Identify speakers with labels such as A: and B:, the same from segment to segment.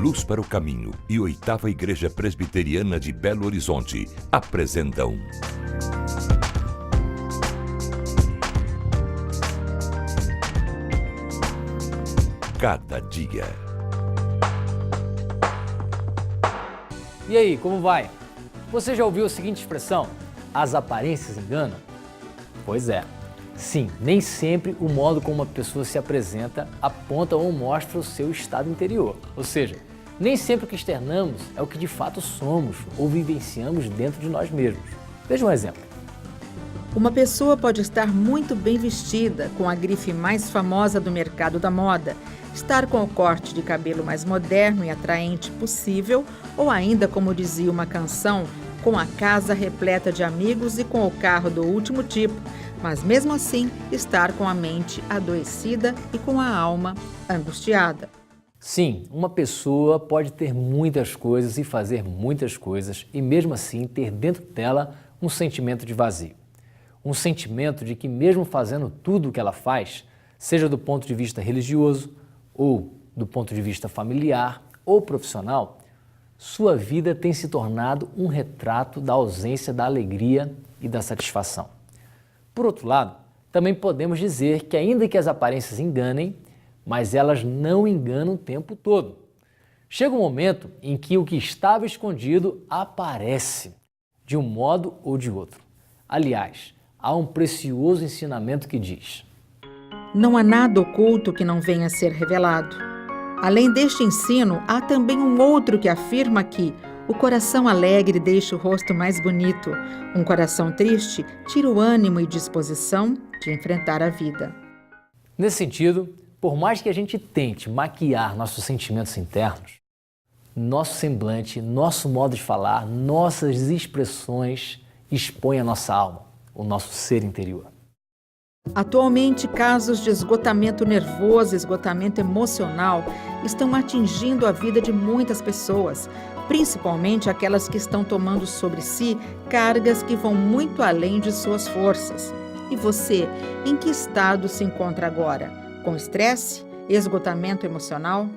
A: Luz para o Caminho e 8ª Igreja Presbiteriana de Belo Horizonte apresentam Cada Dia.
B: E aí, como vai? Você já ouviu a seguinte expressão? As aparências enganam? Pois é. Sim, nem sempre o modo como uma pessoa se apresenta aponta ou mostra o seu estado interior. Ou seja, nem sempre o que externamos é o que de fato somos ou vivenciamos dentro de nós mesmos. Veja um exemplo.
C: Uma pessoa pode estar muito bem vestida, com a grife mais famosa do mercado da moda, estar com o corte de cabelo mais moderno e atraente possível, ou ainda, como dizia uma canção, com a casa repleta de amigos e com o carro do último tipo, mas mesmo assim estar com a mente adoecida e com a alma angustiada.
B: Sim, uma pessoa pode ter muitas coisas e fazer muitas coisas e mesmo assim ter dentro dela um sentimento de vazio. Um sentimento de que mesmo fazendo tudo o que ela faz, seja do ponto de vista religioso ou do ponto de vista familiar ou profissional, sua vida tem se tornado um retrato da ausência da alegria e da satisfação. Por outro lado, também podemos dizer que ainda que as aparências enganem, mas elas não enganam o tempo todo. Chega um momento em que o que estava escondido aparece, de um modo ou de outro. Aliás, há um precioso ensinamento que diz:
C: não há nada oculto que não venha a ser revelado. Além deste ensino, há também um outro que afirma que o coração alegre deixa o rosto mais bonito. Um coração triste tira o ânimo e disposição de enfrentar a vida.
B: Nesse sentido, por mais que a gente tente maquiar nossos sentimentos internos, nosso semblante, nosso modo de falar, nossas expressões expõem a nossa alma, o nosso ser interior.
C: Atualmente, casos de esgotamento nervoso e esgotamento emocional estão atingindo a vida de muitas pessoas, principalmente aquelas que estão tomando sobre si cargas que vão muito além de suas forças. E você, em que estado se encontra agora? Com estresse? Esgotamento emocional?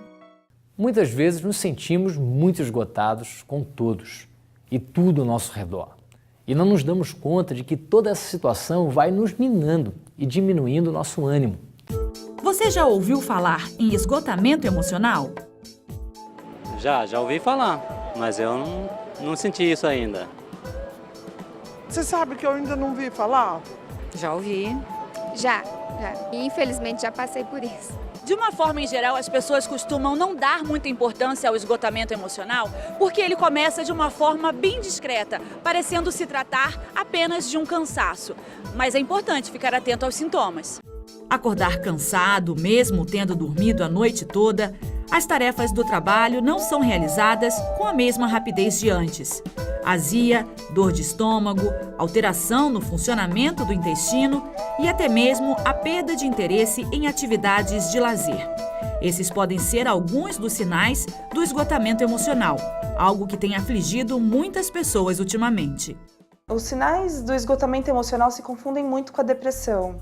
B: Muitas vezes nos sentimos muito esgotados com todos e tudo ao nosso redor. E não nos damos conta de que toda essa situação vai nos minando e diminuindo o nosso ânimo.
D: Você já ouviu falar em esgotamento emocional?
E: Já ouvi falar, mas eu não senti isso ainda.
F: Você sabe que eu ainda não vi falar?
G: Já ouvi. Já. E infelizmente já passei por isso.
D: De uma forma em geral, as pessoas costumam não dar muita importância ao esgotamento emocional porque ele começa de uma forma bem discreta, parecendo se tratar apenas de um cansaço. Mas é importante ficar atento aos sintomas. Acordar cansado, mesmo tendo dormido a noite toda, as tarefas do trabalho não são realizadas com a mesma rapidez de antes. Azia, dor de estômago, alteração no funcionamento do intestino e até mesmo a perda de interesse em atividades de lazer. Esses podem ser alguns dos sinais do esgotamento emocional, algo que tem afligido muitas pessoas ultimamente.
H: Os sinais do esgotamento emocional se confundem muito com a depressão.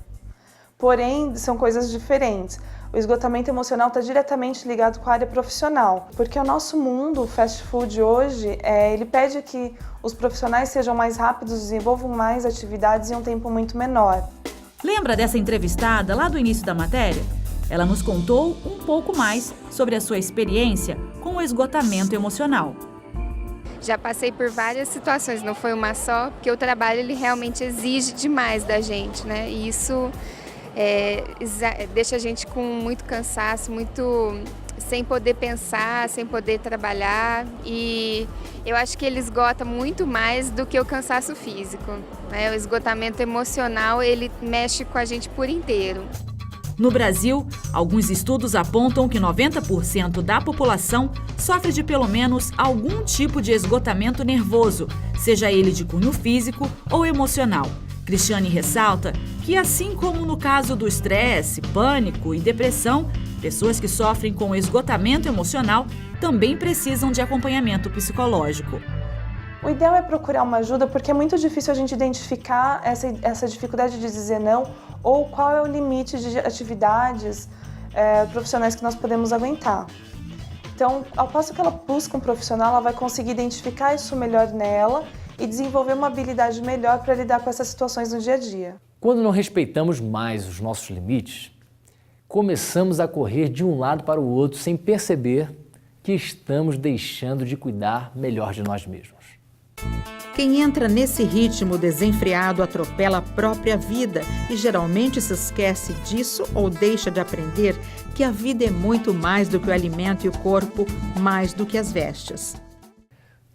H: Porém, são coisas diferentes. O esgotamento emocional está diretamente ligado com a área profissional, porque o nosso mundo, o fast food hoje, ele pede que os profissionais sejam mais rápidos, desenvolvam mais atividades em um tempo muito menor.
D: Lembra dessa entrevistada lá do início da matéria? Ela nos contou um pouco mais sobre a sua experiência com o esgotamento emocional.
G: Já passei por várias situações, não foi uma só, porque o trabalho ele realmente exige demais da gente, né? E isso deixa a gente com muito cansaço, muito sem poder pensar, sem poder trabalhar, e eu acho que ele esgota muito mais do que o cansaço físico, né? O esgotamento emocional, ele mexe com a gente por inteiro.
D: No Brasil, alguns estudos apontam que 90% da população sofre de pelo menos algum tipo de esgotamento nervoso, seja ele de cunho físico ou emocional. Cristiane ressalta que, assim como no caso do estresse, pânico e depressão, pessoas que sofrem com esgotamento emocional também precisam de acompanhamento psicológico.
H: O ideal é procurar uma ajuda porque é muito difícil a gente identificar essa dificuldade de dizer não ou qual é o limite de atividades profissionais que nós podemos aguentar. Então, ao passo que ela busca um profissional, ela vai conseguir identificar isso melhor nela e desenvolver uma habilidade melhor para lidar com essas situações no dia a dia.
B: Quando não respeitamos mais os nossos limites, começamos a correr de um lado para o outro sem perceber que estamos deixando de cuidar melhor de nós mesmos.
C: Quem entra nesse ritmo desenfreado atropela a própria vida e geralmente se esquece disso ou deixa de aprender que a vida é muito mais do que o alimento e o corpo, mais do que as vestes.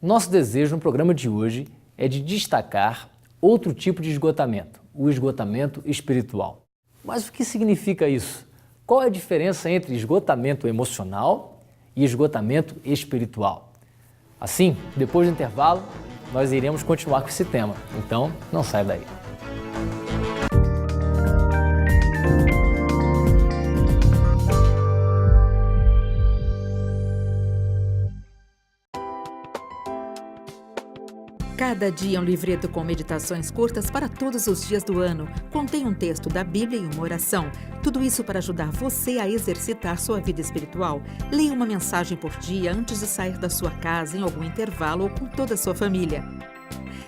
B: Nosso desejo no programa de hoje é de destacar outro tipo de esgotamento, o esgotamento espiritual. Mas o que significa isso? Qual é a diferença entre esgotamento emocional e esgotamento espiritual? Assim, depois do intervalo, nós iremos continuar com esse tema, então não sai daí.
C: Cada dia é um livreto com meditações curtas para todos os dias do ano. Contém um texto da Bíblia e uma oração. Tudo isso para ajudar você a exercitar sua vida espiritual. Leia uma mensagem por dia antes de sair da sua casa, em algum intervalo ou com toda a sua família.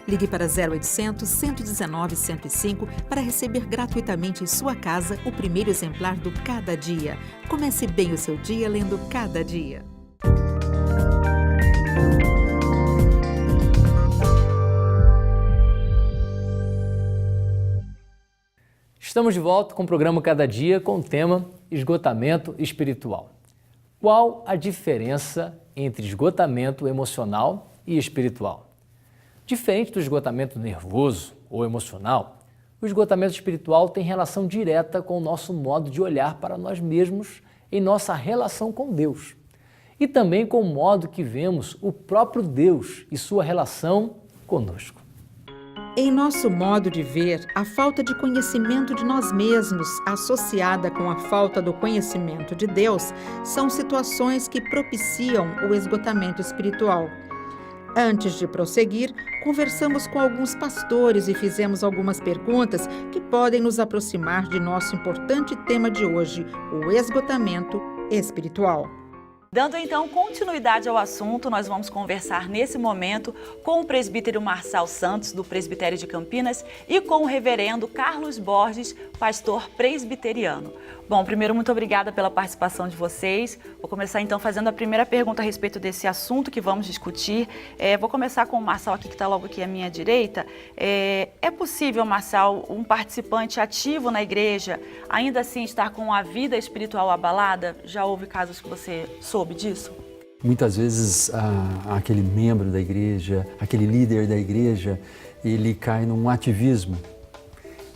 C: Ligue para 0800 119 105 para receber gratuitamente em sua casa o primeiro exemplar do Cada Dia. Comece bem o seu dia lendo Cada Dia.
B: Estamos de volta com o programa Cada Dia com o tema esgotamento espiritual. Qual a diferença entre esgotamento emocional e espiritual? Diferente do esgotamento nervoso ou emocional, o esgotamento espiritual tem relação direta com o nosso modo de olhar para nós mesmos em nossa relação com Deus e também com o modo que vemos o próprio Deus e sua relação conosco.
C: Em nosso modo de ver, a falta de conhecimento de nós mesmos, associada com a falta do conhecimento de Deus, são situações que propiciam o esgotamento espiritual. Antes de prosseguir, conversamos com alguns pastores e fizemos algumas perguntas que podem nos aproximar de nosso importante tema de hoje, o esgotamento espiritual.
D: Dando então continuidade ao assunto, nós vamos conversar nesse momento com o presbítero Marçal Santos, do Presbitério de Campinas, e com o reverendo Carlos Borges, pastor presbiteriano. Bom, primeiro, muito obrigada pela participação de vocês. Vou começar então fazendo a primeira pergunta a respeito desse assunto que vamos discutir. Vou começar com o Marçal aqui, que está logo aqui à minha direita. É possível, Marçal, um participante ativo na igreja ainda assim estar com a vida espiritual abalada? Já houve casos que você soube disso?
I: Muitas vezes aquele membro da igreja, aquele líder da igreja, ele cai num ativismo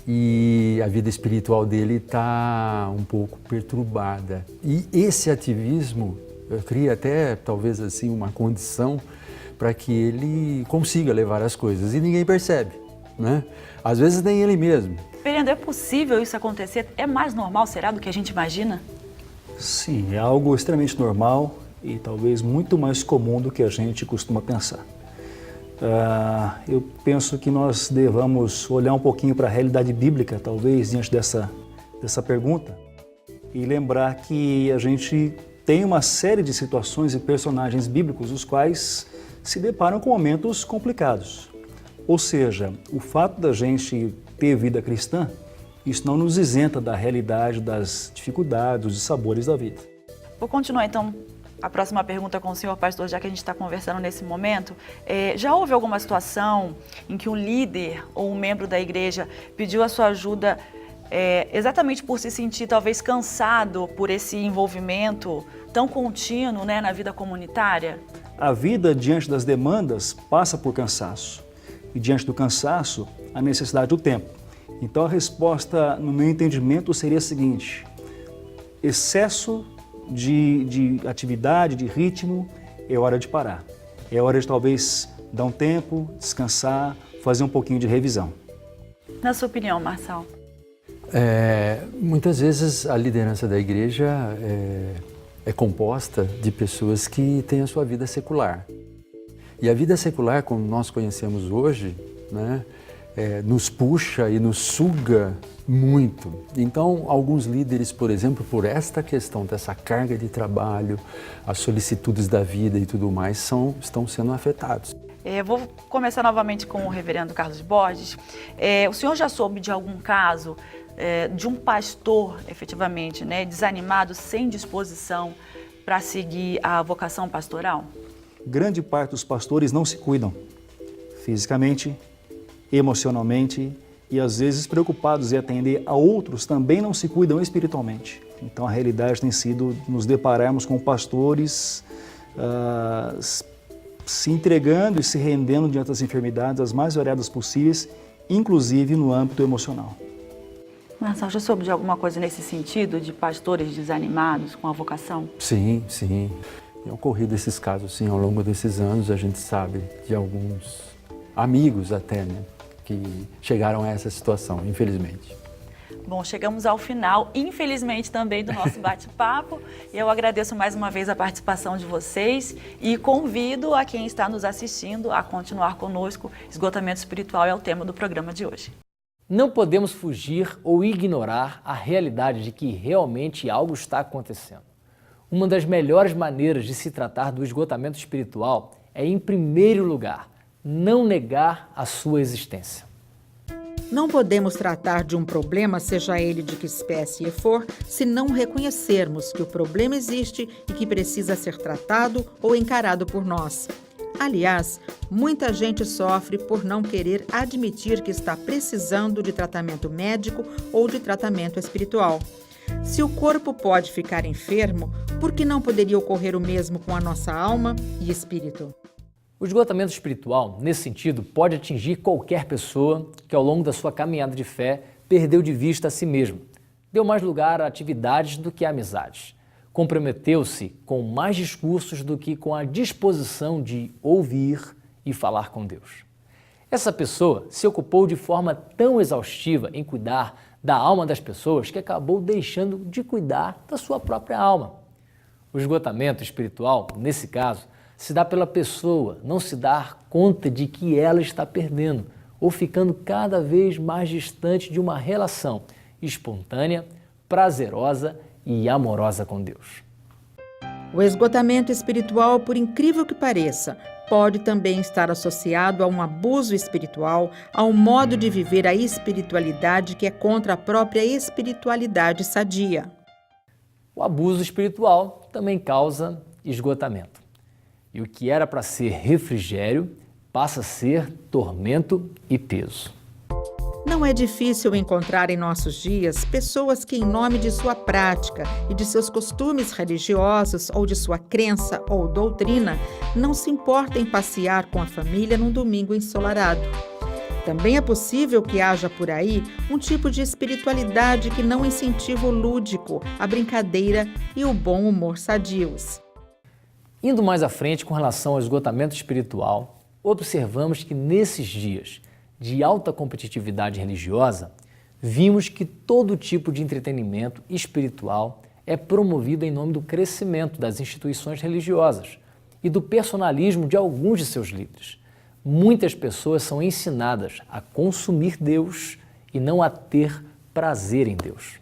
I: e a vida espiritual dele está um pouco perturbada. E esse ativismo cria até, talvez assim, uma condição para que ele consiga levar as coisas e ninguém percebe, né? Às vezes nem ele mesmo.
D: Reverendo, é possível isso acontecer? É mais normal, será, do que a gente imagina?
J: Sim, é algo extremamente normal e talvez muito mais comum do que a gente costuma pensar. Eu penso que nós devamos olhar um pouquinho para a realidade bíblica, talvez, diante dessa pergunta, e lembrar que a gente tem uma série de situações e personagens bíblicos os quais se deparam com momentos complicados. Ou seja, o fato da gente ter vida cristã, isso não nos isenta da realidade, das dificuldades, dos sabores da vida.
D: Vou continuar então a próxima pergunta com o senhor pastor, já que a gente está conversando nesse momento. Já houve alguma situação em que um líder ou um membro da igreja pediu a sua ajuda exatamente por se sentir talvez cansado por esse envolvimento tão contínuo, né, na vida comunitária?
J: A vida diante das demandas passa por cansaço e diante do cansaço a necessidade do tempo. Então a resposta, no meu entendimento, seria a seguinte: excesso de atividade, de ritmo, é hora de parar. É hora de talvez dar um tempo, descansar, fazer um pouquinho de revisão.
D: Na sua opinião, Marçal?
I: Muitas vezes a liderança da igreja é composta de pessoas que têm a sua vida secular. E a vida secular, como nós conhecemos hoje, né, nos puxa e nos suga muito. Então, alguns líderes, por exemplo, por esta questão dessa carga de trabalho, as solicitudes da vida e tudo mais, estão sendo afetados.
D: Vou começar novamente com o reverendo Carlos Borges. O senhor já soube de algum caso de um pastor, efetivamente, né, desanimado, sem disposição para seguir a vocação pastoral?
J: Grande parte dos pastores não se cuidam fisicamente, emocionalmente e às vezes preocupados em atender a outros também não se cuidam espiritualmente. Então a realidade tem sido nos depararmos com pastores se entregando e se rendendo diante das enfermidades as mais variadas possíveis, inclusive no âmbito emocional.
D: Marcelo, já soube de alguma coisa nesse sentido, de pastores desanimados com a vocação?
I: Sim. Tem ocorrido esses casos, sim, ao longo desses anos. A gente sabe de alguns amigos até, né, que chegaram a essa situação, infelizmente.
D: Bom, chegamos ao final, infelizmente, também do nosso bate-papo. Eu agradeço mais uma vez a participação de vocês e convido a quem está nos assistindo a continuar conosco. Esgotamento espiritual é o tema do programa de hoje.
B: Não podemos fugir ou ignorar a realidade de que realmente algo está acontecendo. Uma das melhores maneiras de se tratar do esgotamento espiritual é, em primeiro lugar, não negar a sua existência.
C: Não podemos tratar de um problema, seja ele de que espécie for, se não reconhecermos que o problema existe e que precisa ser tratado ou encarado por nós. Aliás, muita gente sofre por não querer admitir que está precisando de tratamento médico ou de tratamento espiritual. Se o corpo pode ficar enfermo, por que não poderia ocorrer o mesmo com a nossa alma e espírito?
B: O esgotamento espiritual, nesse sentido, pode atingir qualquer pessoa que ao longo da sua caminhada de fé perdeu de vista a si mesmo, deu mais lugar a atividades do que a amizades, comprometeu-se com mais discursos do que com a disposição de ouvir e falar com Deus. Essa pessoa se ocupou de forma tão exaustiva em cuidar da alma das pessoas que acabou deixando de cuidar da sua própria alma. O esgotamento espiritual, nesse caso, se dá pela pessoa não se dar conta de que ela está perdendo ou ficando cada vez mais distante de uma relação espontânea, prazerosa e amorosa com Deus.
C: O esgotamento espiritual, por incrível que pareça, pode também estar associado a um abuso espiritual, a um modo de viver a espiritualidade que é contra a própria espiritualidade sadia.
B: O abuso espiritual também causa esgotamento. E o que era para ser refrigério passa a ser tormento e peso.
C: Não é difícil encontrar em nossos dias pessoas que, em nome de sua prática e de seus costumes religiosos ou de sua crença ou doutrina, não se importam em passear com a família num domingo ensolarado. Também é possível que haja por aí um tipo de espiritualidade que não incentiva o lúdico, a brincadeira e o bom humor sadios.
B: Indo mais à frente com relação ao esgotamento espiritual, observamos que nesses dias de alta competitividade religiosa, vimos que todo tipo de entretenimento espiritual é promovido em nome do crescimento das instituições religiosas e do personalismo de alguns de seus líderes. Muitas pessoas são ensinadas a consumir Deus e não a ter prazer em Deus.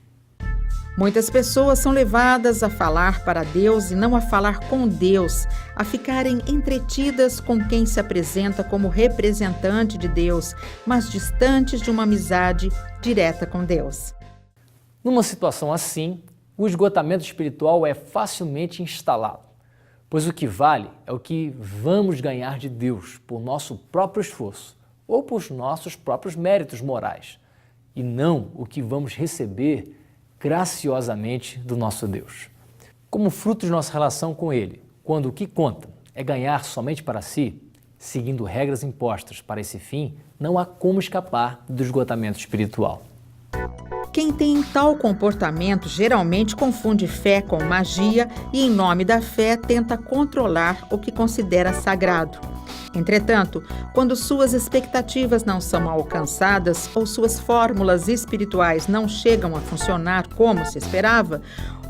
C: Muitas pessoas são levadas a falar para Deus e não a falar com Deus, a ficarem entretidas com quem se apresenta como representante de Deus, mas distantes de uma amizade direta com Deus.
B: Numa situação assim, o esgotamento espiritual é facilmente instalado, pois o que vale é o que vamos ganhar de Deus por nosso próprio esforço ou por nossos próprios méritos morais, e não o que vamos receber graciosamente do nosso Deus. Como fruto de nossa relação com Ele, quando o que conta é ganhar somente para si, seguindo regras impostas para esse fim, não há como escapar do esgotamento espiritual.
C: Quem tem tal comportamento geralmente confunde fé com magia e, em nome da fé, tenta controlar o que considera sagrado. Entretanto, quando suas expectativas não são alcançadas ou suas fórmulas espirituais não chegam a funcionar como se esperava,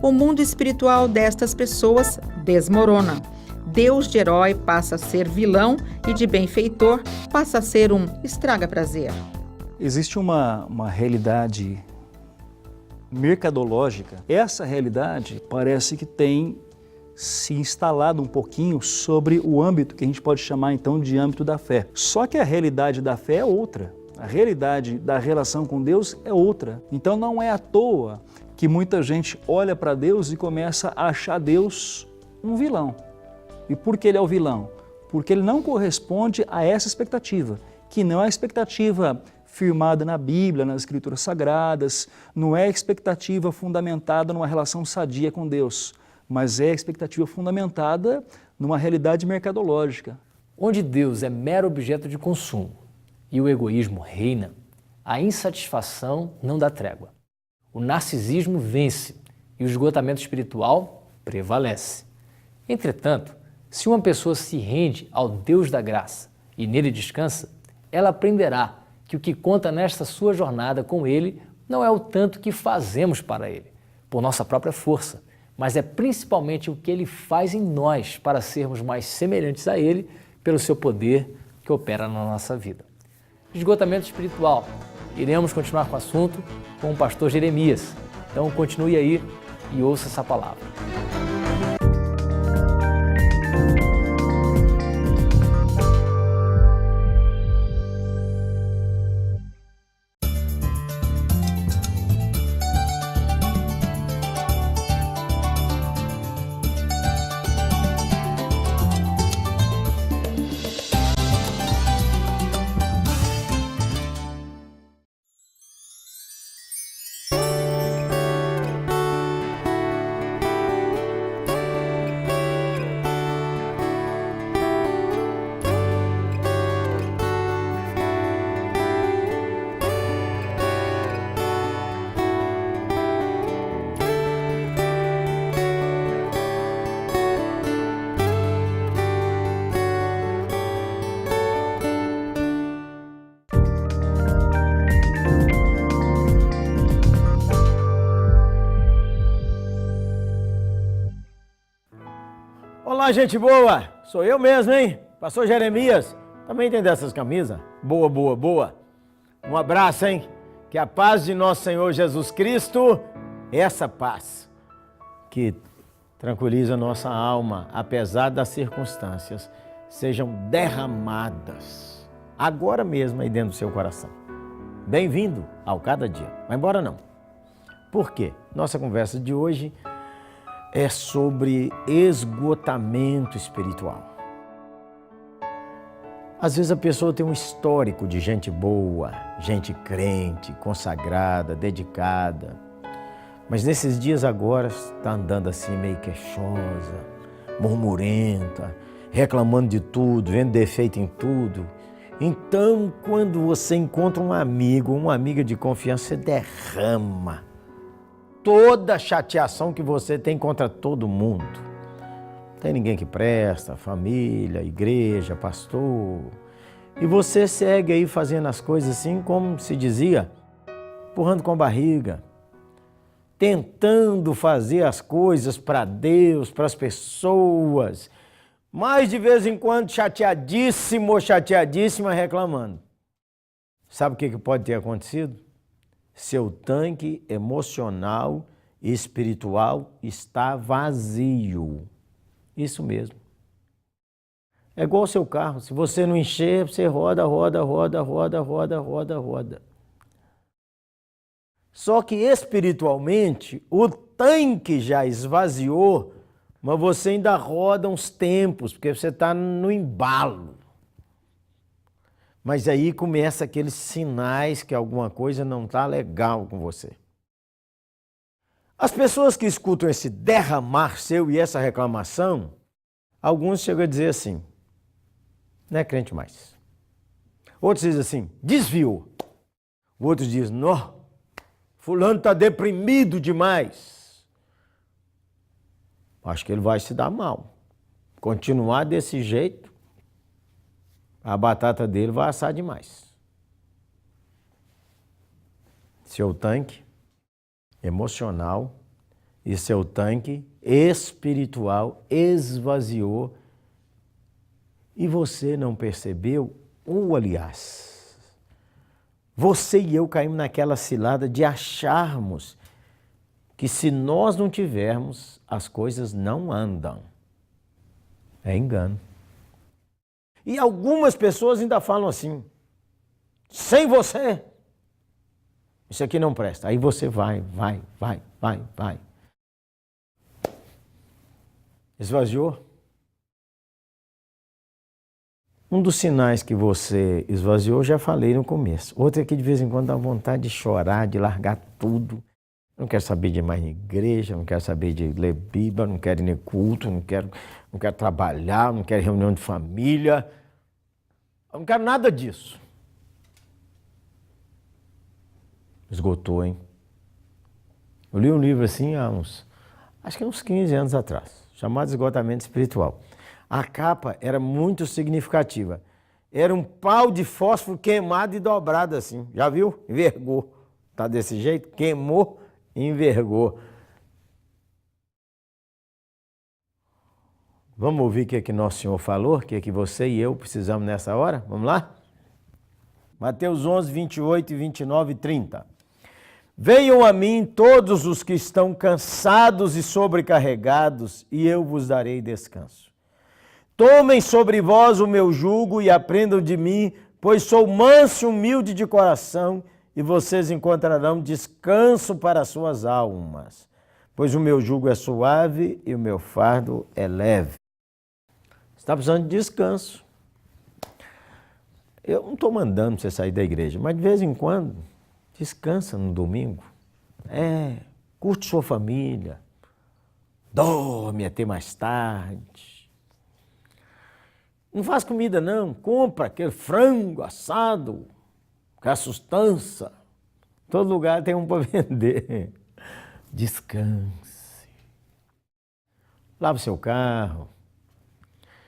C: o mundo espiritual destas pessoas desmorona. Deus de herói passa a ser vilão e de benfeitor passa a ser um estraga-prazer.
J: Existe uma realidade mercadológica. Essa realidade parece que tem se instalado um pouquinho sobre o âmbito que a gente pode chamar então de âmbito da fé. Só que a realidade da fé é outra. A realidade da relação com Deus é outra. Então não é à toa que muita gente olha para Deus e começa a achar Deus um vilão. E por que ele é o vilão? Porque ele não corresponde a essa expectativa, que não é a expectativa firmada na Bíblia, nas Escrituras Sagradas, não é a expectativa fundamentada numa relação sadia com Deus, mas é a expectativa fundamentada numa realidade mercadológica.
B: Onde Deus é mero objeto de consumo e o egoísmo reina, a insatisfação não dá trégua. O narcisismo vence e o esgotamento espiritual prevalece. Entretanto, se uma pessoa se rende ao Deus da graça e nele descansa, ela aprenderá que o que conta nesta sua jornada com Ele não é o tanto que fazemos para Ele, por nossa própria força, mas é principalmente o que Ele faz em nós para sermos mais semelhantes a Ele pelo seu poder que opera na nossa vida. Esgotamento espiritual. Iremos continuar com o assunto com o pastor Jeremias. Então continue aí e ouça essa palavra.
K: Olá, gente boa! Sou eu mesmo, hein? Pastor Jeremias. Também tem dessas camisas? Boa, boa, boa. Um abraço, hein? Que a paz de nosso Senhor Jesus Cristo, essa paz que tranquiliza nossa alma, apesar das circunstâncias, sejam derramadas agora mesmo aí dentro do seu coração. Bem-vindo ao Cada Dia. Vai embora não. Por quê? Nossa conversa de hoje é sobre esgotamento espiritual. Às vezes a pessoa tem um histórico de gente boa, gente crente, consagrada, dedicada, mas nesses dias agora está andando assim meio queixosa, murmurenta, reclamando de tudo, vendo defeito em tudo. Então, quando você encontra um amigo, uma amiga de confiança, você derrama toda a chateação que você tem contra todo mundo. Não tem ninguém que presta, família, igreja, pastor. E você segue aí fazendo as coisas assim, como se dizia, empurrando com a barriga, tentando fazer as coisas para Deus, para as pessoas, mas de vez em quando chateadíssimo ou chateadíssima reclamando. Sabe o que pode ter acontecido? Seu tanque emocional e espiritual está vazio. Isso mesmo. É igual ao seu carro. Se você não encher, você roda. Só que espiritualmente, o tanque já esvaziou, mas você ainda roda uns tempos, porque você está no embalo. Mas aí começa aqueles sinais que alguma coisa não está legal com você. As pessoas que escutam esse derramar seu e essa reclamação, alguns chegam a dizer assim, não é crente mais. Outros dizem assim, desviou. Outros dizem, não, fulano está deprimido demais. Acho que ele vai se dar mal. Continuar desse jeito, a batata dele vai assar demais. Seu tanque emocional e seu tanque espiritual esvaziou e você não percebeu, ou aliás, Você e eu caímos naquela cilada de acharmos que se nós não tivermos, as coisas não andam. É engano. E algumas pessoas ainda falam assim, sem você, isso aqui não presta. Aí você vai. Esvaziou? Um dos sinais que você esvaziou, já falei no começo. Outro é que de vez em quando dá vontade de chorar, de largar tudo. Não quero saber de ir mais na igreja, não quero saber de ler Bíblia, não quero ir no culto, não quero trabalhar, não quero reunião de família. Eu não quero nada disso. Esgotou, hein? Eu li um livro assim há acho que uns 15 anos atrás, chamado Esgotamento Espiritual. A capa era muito significativa. Era um pau de fósforo queimado e dobrado assim. Já viu? Envergou. Tá desse jeito? Queimou e envergou. Vamos ouvir o que Nosso Senhor falou? O que você e eu precisamos nessa hora? Vamos lá? Mateus 11, 28, 29 e 30. Venham a mim todos os que estão cansados e sobrecarregados, e eu vos darei descanso. Tomem sobre vós o meu jugo e aprendam de mim, pois sou manso e humilde de coração, e vocês encontrarão descanso para as suas almas. Pois o meu jugo é suave e o meu fardo é leve. Você está precisando de descanso. Eu não estou mandando você sair da igreja, mas de vez em quando, descansa no domingo. Curte sua família. Dorme até mais tarde. Não faz comida não, compra aquele frango assado, com a sustância. Todo lugar tem um para vender. Descanse. Lave seu carro.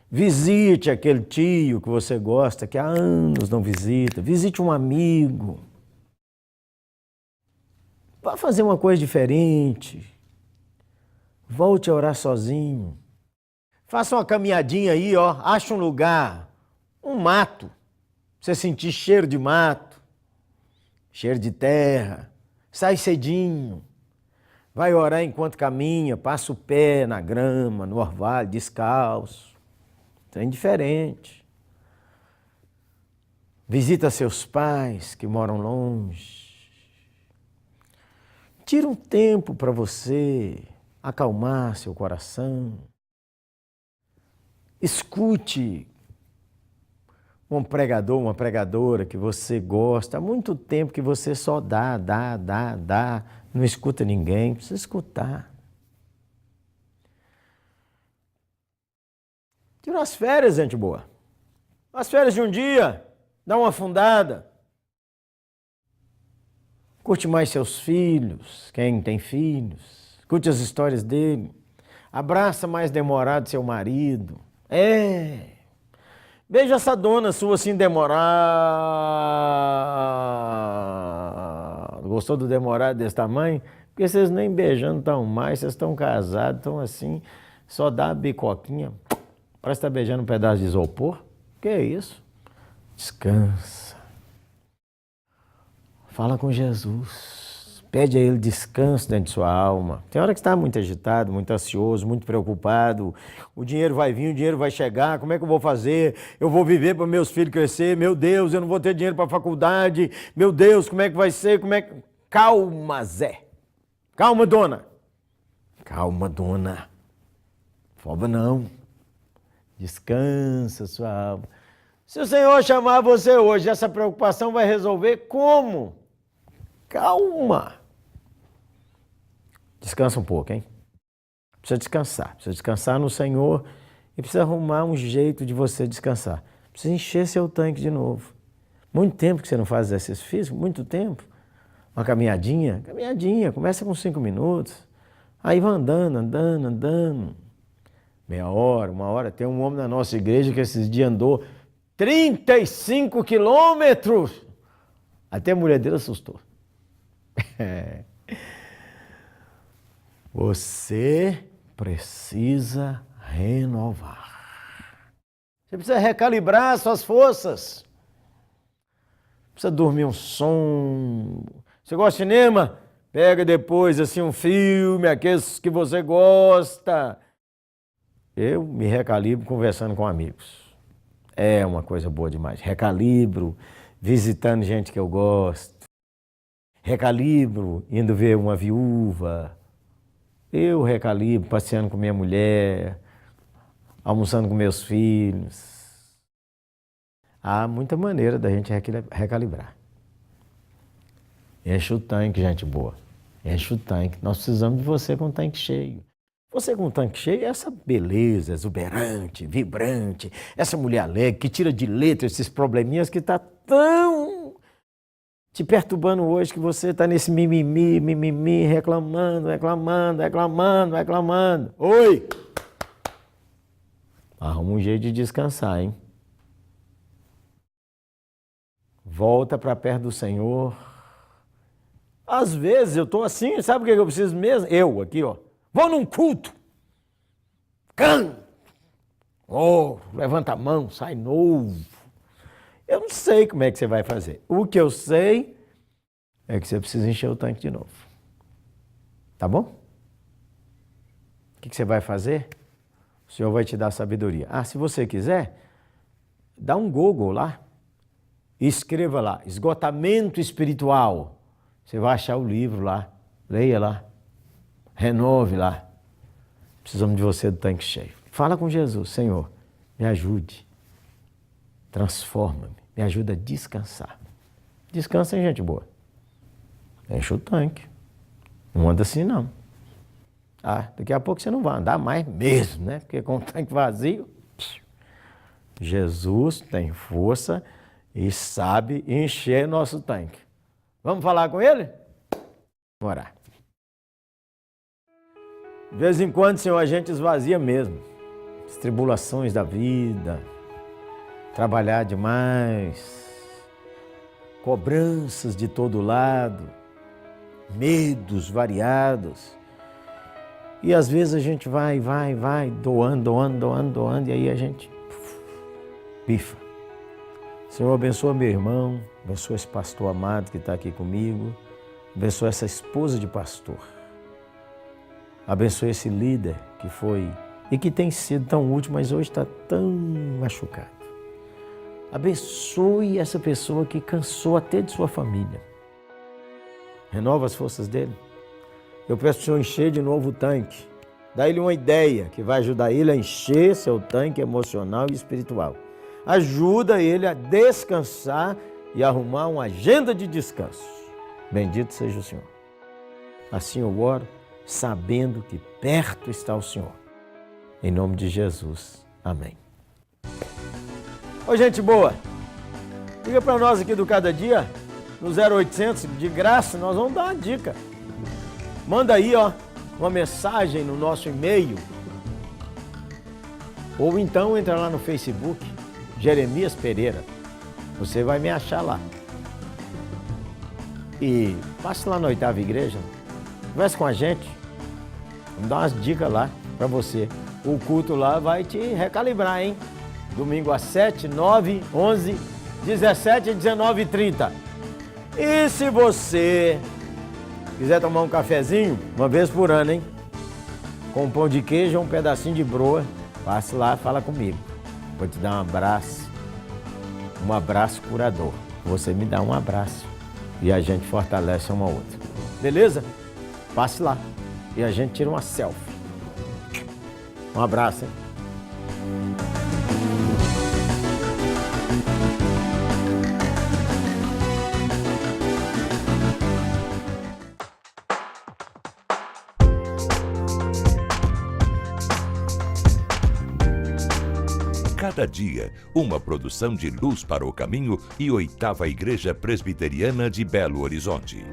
K: Visite aquele tio que você gosta, que há anos não visita. Visite um amigo. Vá fazer uma coisa diferente. Volte a orar sozinho. Faça uma caminhadinha aí, ó. Acha um lugar, um mato. Você sentir cheiro de mato, cheiro de terra. Sai cedinho. Vai orar enquanto caminha, passa o pé na grama, no orvalho, descalço. É indiferente. Visita seus pais que moram longe. Tira um tempo para você acalmar seu coração. Escute um pregador, uma pregadora que você gosta. Há muito tempo que você só dá. Não escuta ninguém, precisa escutar. Tira as férias, gente boa. As férias de um dia, dá uma afundada. Curte mais seus filhos, quem tem filhos. Curte as histórias dele. Abraça mais demorado seu marido. Beija essa dona sua assim demorado. Gostou do demorado desse tamanho? Porque vocês nem beijando estão mais, vocês estão casados, estão assim, só dá a bicoquinha. Parece que está beijando um pedaço de isopor. Que é isso? Descansa. Fala com Jesus. Pede a Ele descanso dentro de sua alma. Tem hora que você está muito agitado, muito ansioso, muito preocupado. O dinheiro vai vir, o dinheiro vai chegar. Como é que eu vou fazer? Eu vou viver para meus filhos crescer. Meu Deus, eu não vou ter dinheiro para a faculdade. Meu Deus, como é que vai ser? Calma, Zé. Calma, dona. Calma, dona. Foba não. Descansa sua alma. Se o Senhor chamar você hoje, essa preocupação vai resolver como? Calma. Descansa um pouco, hein? Precisa descansar no Senhor e precisa arrumar um jeito de você descansar. Precisa encher seu tanque de novo. Muito tempo que você não faz exercício físico, muito tempo. Uma caminhadinha, começa com 5 minutos. Aí vai andando. Meia hora, 1 hora. Tem um homem na nossa igreja que esses dias andou 35 quilômetros. Até a mulher dele assustou. Você precisa renovar. Você precisa recalibrar suas forças. precisa dormir um sono. Você gosta de cinema? Pega depois assim um filme, aqueles que você gosta. Eu me recalibro conversando com amigos. É uma coisa boa demais. Recalibro, visitando gente que eu gosto. Recalibro, indo ver uma viúva. Eu recalibro, passeando com minha mulher, almoçando com meus filhos. Há muita maneira da gente recalibrar. Enche o tanque, gente boa. Enche o tanque. Nós precisamos de você com o tanque cheio. Você com o tanque cheio é essa beleza exuberante, vibrante, essa mulher alegre que tira de letra esses probleminhas que está tão te perturbando hoje, que você está nesse mimimi, reclamando. Oi! Arruma um jeito de descansar, hein? Volta para perto do Senhor. Às vezes eu estou assim, sabe o que eu preciso mesmo? Eu aqui, ó. Vou num culto. Canto. Oh, levanta a mão, sai novo. Eu não sei como é que você vai fazer. O que eu sei é que você precisa encher o tanque de novo. Tá bom? O que você vai fazer? O Senhor vai te dar sabedoria. Ah, se você quiser, dá um Google lá. Escreva lá, esgotamento espiritual. Você vai achar o livro lá. Leia lá. Renove lá. Precisamos de você do tanque cheio. Fala com Jesus. Senhor, me ajude. Transforma-me. Me ajuda a descansar. Descansa, hein, gente boa? Enche o tanque. Não anda assim, não. Ah, daqui a pouco você não vai andar mais mesmo, né? Porque com o tanque vazio, Jesus tem força e sabe encher nosso tanque. Vamos falar com ele? Vamos orar. De vez em quando, Senhor, a gente esvazia mesmo. As tribulações da vida, trabalhar demais, cobranças de todo lado, medos variados. E às vezes a gente vai, doando, e aí a gente pifa. Senhor, abençoa meu irmão, abençoa esse pastor amado que está aqui comigo, abençoa essa esposa de pastor. Abençoe esse líder que foi e que tem sido tão útil, mas hoje está tão machucado. Abençoe essa pessoa que cansou até de sua família. Renova as forças dele. Eu peço para o Senhor encher de novo o tanque. Dá ele uma ideia que vai ajudar ele a encher seu tanque emocional e espiritual. Ajuda ele a descansar e arrumar uma agenda de descanso. Bendito seja o Senhor. Assim eu oro, sabendo que perto está o Senhor. Em nome de Jesus. Amém. Ô, gente boa, liga para nós aqui do Cada Dia, no 0800, de graça, nós vamos dar uma dica. Manda aí, ó, uma mensagem no nosso e-mail. Ou então entra lá no Facebook, Jeremias Pereira. Você vai me achar lá. E passe lá na 8ª Igreja, converse com a gente. Vamos dar umas dicas lá para você. O culto lá vai te recalibrar, hein? Domingo às 7, 9, 11, 17 e 19h30. E se você quiser tomar um cafezinho, uma vez por ano, hein? Com um pão de queijo ou um pedacinho de broa, passe lá e fala comigo. Vou te dar um abraço curador. Você me dá um abraço e a gente fortalece uma outra. Beleza? Passe lá e a gente tira uma selfie. Um abraço, hein?
A: Cada Dia, uma produção de Luz para o Caminho e 8ª Igreja Presbiteriana de Belo Horizonte.